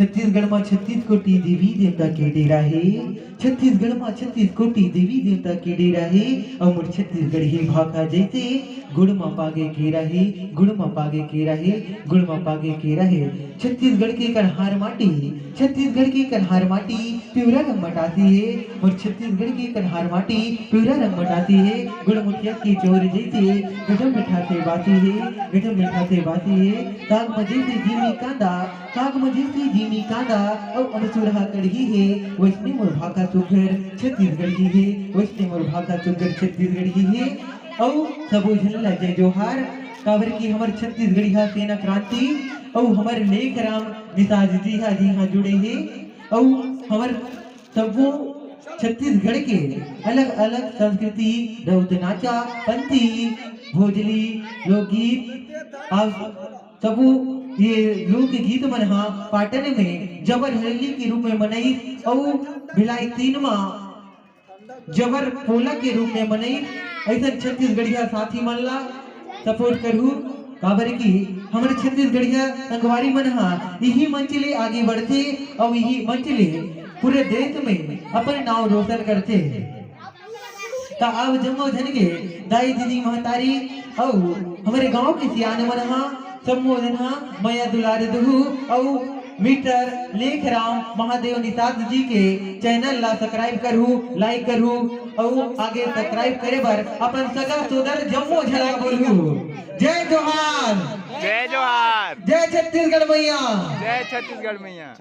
छत्तीसगढ़ में 36 कोटी देवी देवता के डेरा है। छत्तीसगढ़ में 36 कोटी देवी देवता के डेरा है। और मोर छत्तीसगढ़ ही भाखा जैसे गुड़ में पागे के रहे, गुड़ में पागे के रहे, गुड़ में पागे के रहे। छत्तीसगढ़ के कन्हार माटी, छत्तीसगढ़ की कन्हार माटी पिवरा रंग मटाती है। और छत्तीसगढ़ की कन्हार माटी पिवरा रंग मटाती है। गुड़ मुठिया की चोर जैसे गजब मिठाते बाती है, गजब मिठाते बाती है। ताग मजे से जीमी कांदा, ताग मजे से जीमी कांदा और अमसुरहा कड़ही है। वैष्णव मोर भाका सुघर छत्तीसगढ़ की है, वैष्णव मोर भाका सुघर छत्तीसगढ़ की है। और सबो झल्ला जय जोहार काबर की हमर छत्तीसगढ़ी हा सेना क्रांति और हमर लेख राम निताज जी हा जुड़े हैं। और हमर सबो छत्तीसगढ़ के अलग अलग संस्कृति रौत नाचा पंथी भोजली लोकगीत और सबो ये लोक गीत मन हा पाटन में जबर हरेली के रूप में मनाई और भिलाई 3 माह जबर पोला के रूप में मनाई। ऐसा छत्तीसगढ़िया साथी मन ला सपोर्ट करू काबर की हमारे छत्तीसगढ़िया संगवारी मन हा यही मंच ले आगे बढ़ते और यही मंच ले पूरे देश में अपने नाम रोशन करते। ता अब जम्मो झन के दाई दीदी महतारी और हमारे गांव के सियाने मन हा संबोधन हा मया दुलार दुहु और मीटर लेख राम महादेव निषाद जी के चैनल ला सब्सक्राइब करू, लाइक करू और आगे सब्सक्राइब करे बर अपन सगा सोदर जम्मो झला बोलू। जय जोहार, जय जोहार, जय छत्तीसगढ़ मैया, जय छत्तीसगढ़ मैया।